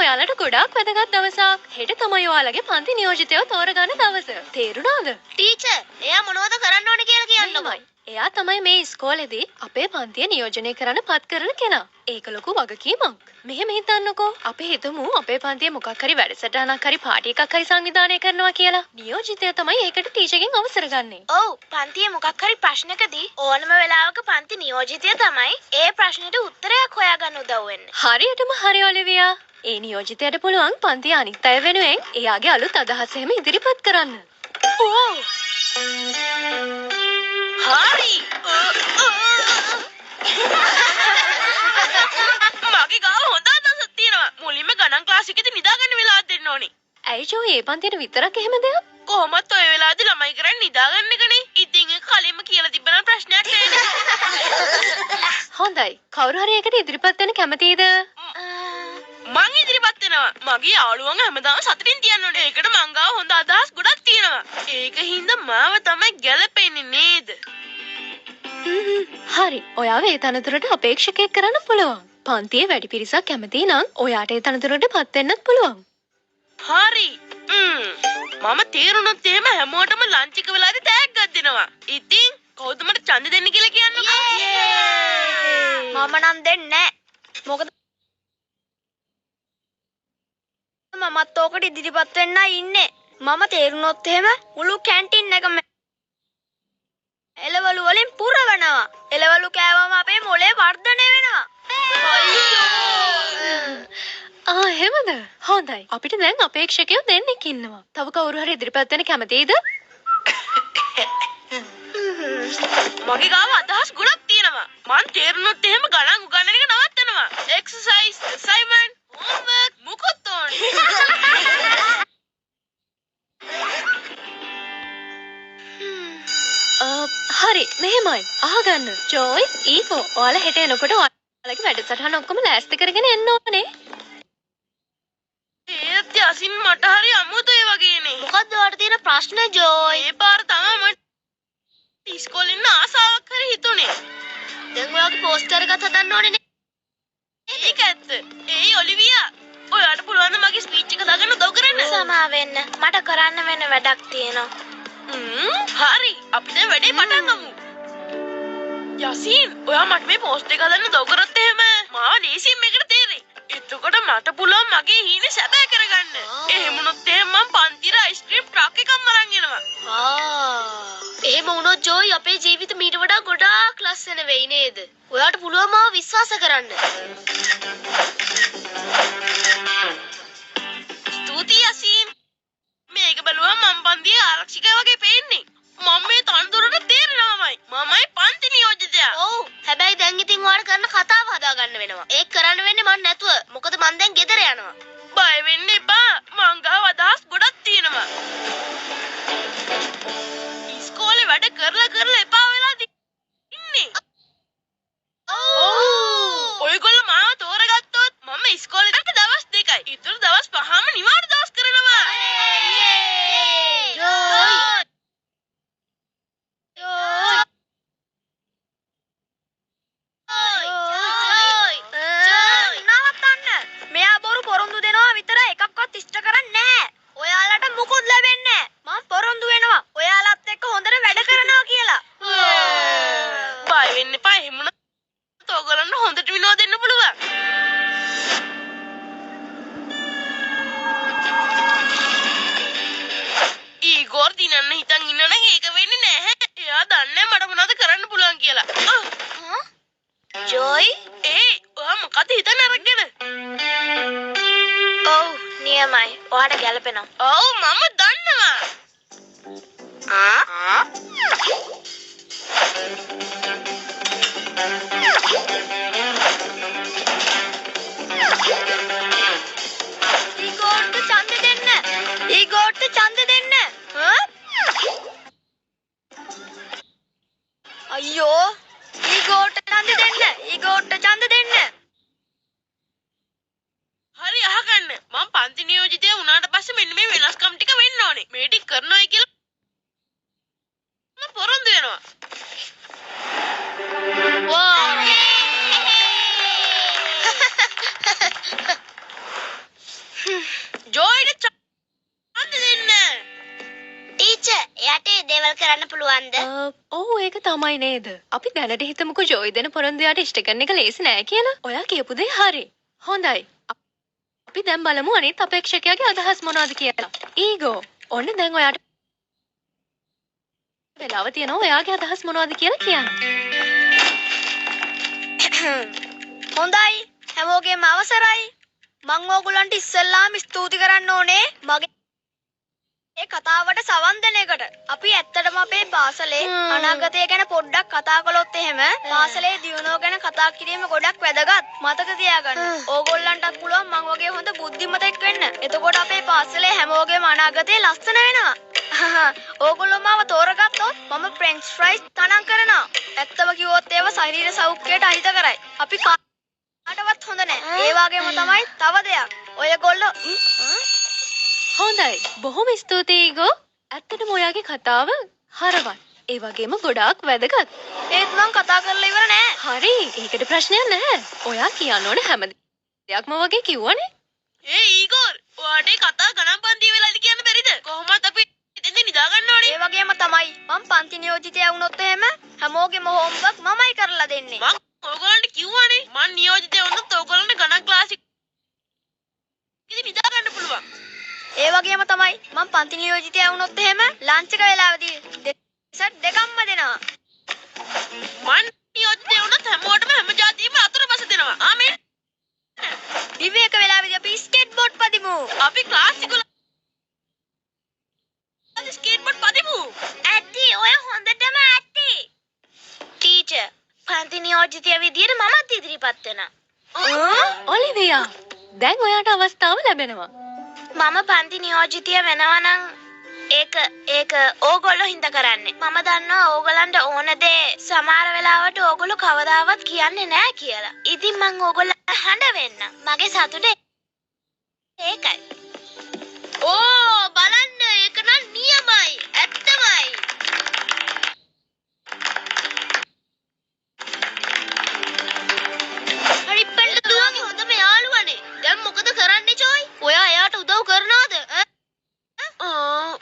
ඔයාලට ගොඩාක් වැදගත් දවසක්. හෙට තමයි ඔයාලගේ පන්ති නියෝජිතයව තෝරගන්න දවස. තේරුණාද? ටීචර්, එයා මොනවද කරන්න ඕනේ කියලා කියන්නකෝ. එයා තමයි මේ ඉස්කෝලේදී අපේ පන්තිය නියෝජනය කරන්න පත් කරන කෙනා. ඒක ලොකු වගකීමක්. මෙහෙම හිතන්නකෝ. අපි හිතමු අපේ පන්තියේ මොකක් හරි වැඩසටහනක් හරි පාටි එකක් හරි සංවිධානය කරනවා කියලා. නියෝජිතයා තමයි ඒකට ටීචර්ගෙන් අවසර ගන්නෙ. ඔව්, පන්තියේ මොකක් හරි ප්‍රශ්නකදී ඕනම වෙලාවක පන්ති නියෝජිතයා තමයි ඒ ප්‍රශ්නෙට උත්තරයක් හොයාගන්න උදව් වෙන්නේ. හරියටම හරි ඔලිවියා. ඒ නියෝජිතයාට පුළුවන් පන්තිය අනිත් අය වෙනුවෙන් එයාගේ අලුත් අදහස් එහෙම ඉදිරිපත් කරන්න. ඕ! හරි! මගේ ගාව හොඳ අදහසක් තියෙනවා. මුලින්ම ගණන් ක්ලාස් එකේදී නිදාගන්න වෙලාවක් දෙන්න ඕනේ. ඇයි ජෝ මේ පන්තියට විතරක් එහෙම දෙයක්? කොහොමත් ඔය වෙලාවේදී ළමයි කරන්නේ නිදාගන්න එකනේ. ඉතින් ඒක කලින්ම කියලා තිබ්බනම් ප්‍රශ්නයක් නෑනේ. හොඳයි. කවුරු හරි එකට ඉදිරිපත් වෙන්න කැමතිද? මං ඉදිරිපත් වෙනවා. මගේ යාළුවන් හැමදාම සතුටින් තියන්න ඕනේ. ඒකට මං ගාව හොඳ අදහස් ගොඩක් තියෙනවා. ඒකින්ද මාව තමයි ගැලපෙන්නේ නේද? හරි. ඔයාව ඒ තනතුරට අපේක්ෂකයෙක් කරන්න පුළුවන්. පන්තියේ වැඩි පිරිසක් කැමති නම් ඔයාට ඒ තනතුරට පත් වෙන්නත් පුළුවන්. හරි. මම තීරුණොත් එහෙම හැමෝටම ලන්ච් එක වෙලාවේ තෑග්ගක් දෙනවා. ඉතින් කවුද මට ඡන්ද දෙන්න කියලා කියන්නකෝ. මම නම් දෙන්නේ නැහැ. මොකද මමත් ඕකට ඉදිරිපත් වෙන්නයි ඉන්නේ. මම තේරුණොත් එහෙම මුළු කැන්ටින් එකම එළවලු වලින් පුරවනවා. එළවලු කෑවම අපේ මොලේ වර්ධනය වෙනවා. එහෙමද? හොඳයි. අපිට දැන් අපේක්ෂකයෝ දෙන්නෙක් ඉන්නවා. තව කවුරු හරි ඉදිරිපත් වෙන්න කැමතිද? මගේ ගාව අදහස් ගොඩක් තියෙනවා. මං තේරුණොත් එහෙම ගණන් උගන්නන එක නවත්තනවා. එක්සර්සයිස්, අසයින්මන්ට්, හෝම්වර්ක් මොකොත් ඕනේ. හරි. මෙහෙමයි. අහගන්න. ජෝයි, ඊකෝ. ඔයාලා හෙට එනකොට ඔයාලගේ වැඩසටහන ඔක්කොම ලෑස්ති කරගෙන එන්න ඕනේ. ඒත් යසින් මට හරි අමුතුයි වගේනේ. මොකද්ද ඔයාලට තියෙන ප්‍රශ්නේ ජෝයි? මේ පාර තමයි මට ඉස්කෝලේ ඉන්න ආසාවක් හරි හිතුනේ. දැන් ඔයාගේ පෝස්ටර් එකත් හදන්න ඕනේ නේ. ඒක ඇත්ත. ඒයි ඔලිවියා. ඔයාලට පුළුවන් ද මගේ ස්පීච් එක දාගන්න උදව් කරන්න? සමා වෙන්න. මට කරන්න වෙන වැඩක් තියෙනවා. හරි. අපි දැන් වැඩේ පටන් ගමු. යසින්, ඔයා මට මේ පෝස්ට් එක හදන්න උදව් කරොත් එහෙම මාව ලේසියෙන් මේකට තේරෙයි. එතකොට මට පුළුවන් මගේ හීනේ සැබෑ කරගන්න. එහෙම වුණොත් එහෙම මම පන්තිර අයිස්ක්‍රීම් ට්‍රක් එකක්ම අරන් එනවා. එහෙම වුණොත් ජෝයි අපේ ජීවිත මීට වඩා ගොඩාක් ලස්සන වෙයි නේද? ඔයාට පුළුවන් මාව විශ්වාස කරන්න. ස්තුතියි යසින්. මේක බලුවම මම පන්තියේ ආරක්ෂකයා වගේ පේන්නේ. මම මේ තනතුරට තේරෙනවමයි. මමයි පන්ති නියෝජිතයා. ඔව්. හැබැයි දැන් ඉතින් ඔයාලා කරන කතාව හදාගන්න වෙනවා. ඒක කරන්න වෙන්නේ මන් නැතුව. මොකද මන් දැන් ගෙදර යනවා. බය වෙන්න එපා. මං ගාව අදහස් ගොඩක් තියෙනවා. ඉස්කෝලේ වැඩ කරලා එපා වෙලා ඉන්නේ. ඔයගොල්ලෝ මාව තෝරගත්තොත් මම ඉස්කෝලේ යන්න දවස් 2යි. ඊටු දවස් 5ම නිවාඩු දවස් කරනවා. මෙයා බොරු පොරොන්දු දෙනවා විතරයි එකක්වත් ඉෂ්ට කරන්නේ නැහැ. ඔයාලට මුකුත් ලැබෙන්නේ නැහැ. මම පොරොන්දු වෙනවා. ඔයාලත් එක්ක හොඳට වැඩ කරනවා කියලා. බය වෙන්න එපා. එහෙම වුණොත් ඔයගොල්ලන්ට හොඳට විනෝද දෙන්න පුළුවන්. ඊගොර් දිනන්න හිතන් ඉන්නනම් ඒක වෙන්නේ නැහැ. එයා දන්නේ මට මොනවද කරන්න පුළුවන් කියලා. ජොයි, ඔයා මොකද හිතන්නේ අරගෙන? ඔව්, නියමයි. ඔයාට ගැලපෙනවා. ඔව්, මම දන්නවා. ඊගොර්ට ඡන්ද දෙන්න. ඊගොර්ට ඡන්ද දෙන්න. අයියෝ, ඊගොර්ට ඡන්ද දෙන්න. ඊගොර්ට ඡන්ද දෙන්න. හරි අහගන්න. මම පන්ති නියෝජිතයා වුණාට පස්සේ මෙන්න මේ වෙනස්කම් ටික වෙන්න ඕනේ. මේ ටික කරනවායි කියලා මම පොරොන්දු වෙනවා. වා! එයාට ඒ දේවල් කරන්න පුළුවන්ද? ඔව් ඒක තමයි නේද. අපි දැනට හිතමුකෝ ජොයි දෙන පොරොන්දු යාට ඉෂ්ට කරන එක ලේසි නෑ කියලා. ඔයා කියපු දේ හරි. හොඳයි. අපි දැන් බලමු අනිත් අපේක්ෂකයාගේ අදහස් මොනවද කියලා. ඊගෝ ඔන්න දැන් ඔයාට වෙලාව තියෙනවා ඔයාගේ අදහස් මොනවද කියලා කියන්න. හොඳයි. හැමෝගෙම අවසරයි. මම ඕගොල්ලන්ට ඉස්සෙල්ලාම ස්තුති කරන්න ඕනේ මගේ ඒ කතාවට සවන් දෙන එකට. අපි ඇත්තටම අපේ පාසලේ අනාගතය ගැන පොඩ්ඩක් කතා කළොත් එහෙම පාසලේ දියුණුව ගැන කතා කිරීම ගොඩක් වැදගත්. මතක තියාගන්න. ඕගොල්ලන්ටත් පුළුවන් මං වගේ හොඳ බුද්ධිමතෙක් වෙන්න. එතකොට අපේ පාසලේ හැමෝගෙම අනාගතය ලස්සන වෙනවා. ඕගොල්ලෝ මාව තෝරගත්තොත් මම ෆ්‍රෙන්ච් ෆ්‍රයිස් තනං කරනවා. ඇත්තම කිව්වොත් ඒව ශරීර සෞඛ්‍යයට අහිත කරයි. අපි කාටවත් හොඳ නැහැ. ඒ වගේම තමයි තව දෙයක්. ඔයගොල්ලෝ හොඳයි. බොහොම ස්තුතියි ඊගෝ. ඇත්තටම ඔයාගේ කතාව හරවත්. ඒ වගේම ගොඩාක් වැදගත්. ඒත් මං කතා කරලා ඉවර නෑ. හරි. ඒකට ප්‍රශ්නයක් නැහැ. ඔයා කියන්න ඕනේ හැම දෙයක්ම වගේ කිව්වනේ. ඒ ඊගෝර්, ඔයාට කතා ගණන් පන්ති වෙලාද කියන්න බැරිද? කොහොමද අපි ඉතින් නිදා ගන්න ඕනේ. ඒ වගේම තමයි මම පන්ති නියෝජිතයා වුණොත් එහෙම හැමෝගෙම හෝම්වර්ක් මමයි කරලා දෙන්නේ. මම ඕගොල්ලන්ට කිව්වනේ මම නියෝජිතයා වුණොත් ඕගොල්ලන්ට ගණන් ක්ලාස් ඉතින් නිදා ගන්න පුළුවන්. ඒ වගේම තමයි මම පන්ති නියෝජිතයා වුණොත් එහෙම ලන්ච් එක වෙලාවදී සෙට් දෙකක්ම දෙනවා. මම නියෝජිතයා වුණොත් හැමෝටම හැම જાතියෙම අතර බස දෙනවා. ආමේ. විවේක වෙලාවදී අපි ස්කේට් බෝඩ් පදිමු. අපි ක්ලාස් එක ස්කේට් බෝඩ් පදිමු. ඇත්ටි ඔය හොඳටම ඇත්ටි. ටීචර් පන්ති නියෝජිතයා විදියට මමත් ඉදිරිපත් වෙනවා. ඔලිවියා දැන් ඔයාට අවස්ථාව ලැබෙනවා. මම පන්ති නියෝජිතය වෙනවා නම් ඒක ඕගොල්ලෝ හින්දා කරන්නේ. මම දන්නවා ඕගොල්ලන්ට ඕන දේ සමහර වෙලාවට ඕගොල්ලෝ කවදාවත් කියන්නේ නැහැ කියලා. ඉතින් මං ඕගොල්ලන්ට හඬ වෙන්න. මගේ සතුට ඒකයි. ඕ බලන්න ඒක නම් නියමයි. ඇත්තමයි. හරි පෙන්න දුවගේ හොඳම යාළුවනේ. දැන් මොකද කරන්නේ චෝයි? ඔයා එයාට උදව් කරනවද?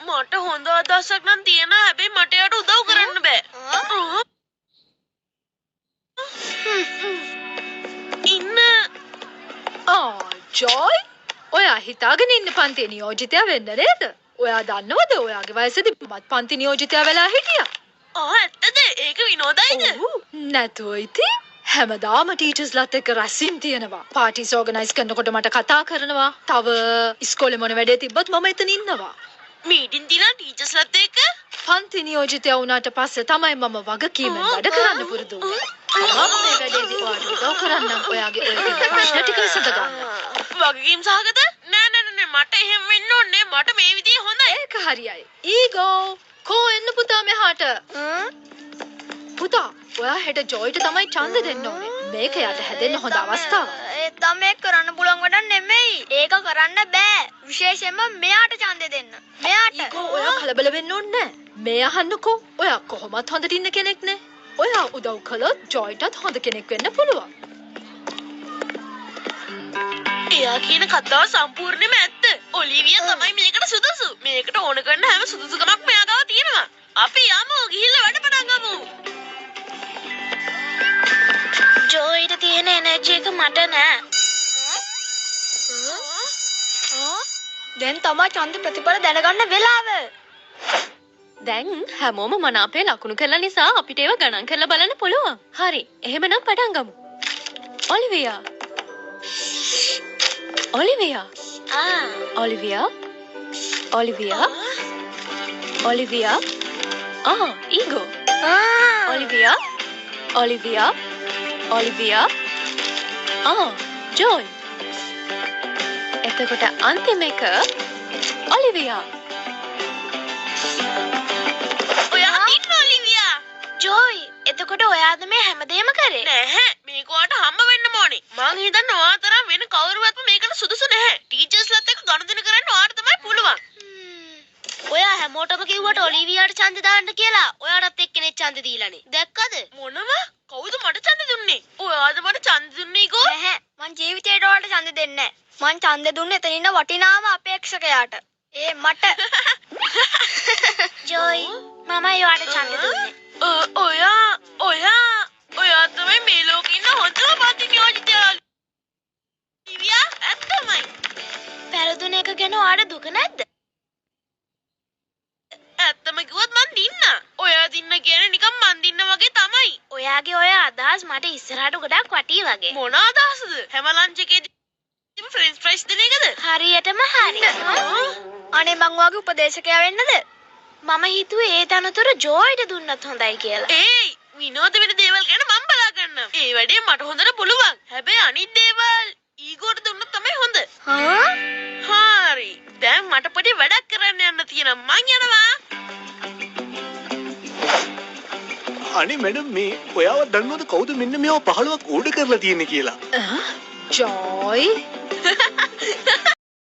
මට හොඳ අදහසක් නම් තියෙනවා. හැබැයි මට එයාට උදව් කරන්න බෑ. ජොයි ඔයා හිතාගෙන ඉන්න පන්ති නියෝජිතයා වෙන්න නේද? ඔයා දන්නවද ඔයාගේ වයසේදී මත් පන්ති නියෝජිතයා වෙලා හිටියා. ඇත්තද? ඒක විනෝදයිද? නැතුව ඉතින් හැමදාම ටීචර්ස්ලාත් එක්ක රැස්වීම් තියෙනවා. පාටිස් ඕගනයිස් කරනකොට මට කතා කරනවා. තව ඉස්කෝලේ මොන වැඩේ තිබ්බත් මම එතන ඉන්නවා. මීටින් දිනා ටීචර්ස්ලාත් එක්ක පන්ති නියෝජිතයා වුණාට පස්සේ තමයි මම වගකීමෙන් වැඩ කරන්න පුරුදු වුනේ. මම මේ වැඩේදී ඔයාට උදව් කරන්නම්. ඔයාගේ ඔය ප්‍රශ්න ටික විසඳ ගන්න. වගකීම් සහගත? නෑ මට එහෙම වෙන්න ඕනේ. මට මේ විදිය හොඳයි. ඒක හරියයි. ඊගෝ කෝ එන්න පුතා මෙහාට. පුතා ඔයා හෙට ජොයිට තමයි ඡන්ද දෙන්න ඕනේ. මේක යට හැදෙන්න හොඳ අවස්ථාවක්. ඒ තමයි කරන්න පුළුවන් වැඩක් නෙමෙයි. ඒක කරන්න බෑ. විශේෂයෙන්ම මෙයාට ඡන්ද දෙන්න. මෙයාට. ඊගෝ ඔයා කලබල වෙන්න ඕනේ නෑ. මේ අහන්නකෝ. ඔයා කොහොමත් හොඳට ඉන්න කෙනෙක් නේ. ඔයා උදව් කළොත් ජොයිටත් හොඳ කෙනෙක් වෙන්න පුළුවන්. එයා කියන කතාව සම්පූර්ණයෙන්ම ඇත්ත. ඔලිවියා තමයි මේකට සුදුසු. මේකට ඕන කරන හැම සුදුසුකමක් මෙයා ගාව තියෙනවා. අපි යමු ගිහිල්ලා වැඩ පටන් ගමු. ජොයිට තියෙන එනර්ජි එක මට නෑ. දැන් තමයි ඡන්ද ප්‍රතිඵල දැනගන්න වෙලාව. දැන් හැමෝම මනාපේ ලකුණු කරලා නිසා අපිට ඒව ගණන් කරලා බලන්න පුළුවන්. හරි. එහෙමනම් පටන් ගමු. ඔලිවියා. ඔලිවියා. ඔලිවියා. ඔලිවියා. ඔලිවියා. ඊගෝ. ඔලිවියා. ඔලිවියා. ඔලිවියා. ජොයි. එතකොට අන්තිම එක ඔලිවියා. ඔයා ඉන්න ඔලිවියා. ජොයි, එතකොට ඔයාද මේ හැමදේම කරේ? නැහැ. මේක ඔයාට හම්බ වෙන්න ඕනේ. මං හිතන්නේ ඔයා තරම් වෙන කවුරුවත්ම මේකට සුදුසු නැහැ. ටීචර්ස්ලාත් එක්ක ගනුදෙනු කරන්න ඔයාට තමයි පුළුවන්. ඔයා හැමෝටම කිව්වට ඔලිවියාට ඡන්ද දාන්න කියලා. ඔයාටත් එක්කෙනෙක් ඡන්ද දීලානේ. දැක්කද? මොනම? කවුද මට ඡන්ද දුන්නේ? ඔයාද මට ඡන්ද දුන්නේ ඊගෝ? නැහැ. මං ජීවිතේට ඔයාලට ඡන්ද දෙන්නේ නැහැ. මං ඡන්ද දුන්නේ එතන ඉන්න වටිනාම අපේක්ෂකයාට. ඒ මට. ජොයි තමයි ඔයාට ඡන්දෙ දුන්නේ. ඔයා තමයි මේ ලෝකේ ඉන්න හොඳම පන්ති නියෝජිතයා. දිව්‍යා ඇත්තමයි. පෙරදුන එක ගැන ඔයාට දුක නැද්ද? ඇත්තම කිව්වොත් මං දින්න. ඔයා දින්න කියන්නේ නිකන් මං දින්න වගේ තමයි. ඔයාගේ ඔය අදහස් මට ඉස්සරහට ගොඩක් වටී වගේ. මොන අදහසද? හැම ලන්ච් එකේදී ෆ්‍රෙන්ච් ෆ්‍රයිස් දෙන එකද? හරියටම හරි. අනේ මං ඔයාගේ උපදේශකයා වෙන්නද? මම හිතුවේ ඒ තනතුර ජෝයිට දුන්නත් හොඳයි කියලා. ඒයි විනෝද වෙන දේවල් ගැන මම බලා ගන්නම්. ඒ වැඩේ මට හොඳට පුළුවන්. හැබැයි අනිත් දේවල් ඊගොට දුන්නොත් තමයි හොඳ. හරි. දැන් මට පොඩි වැඩක් කරන්න යන්න තියෙනවා. මං යනවා. අනේ මැඩම් මේ ඔයාව දන්නවද කවුද මෙන්න මේව 15ක් ඕඩර් කරලා තියෙන්නේ කියලා? ජොයි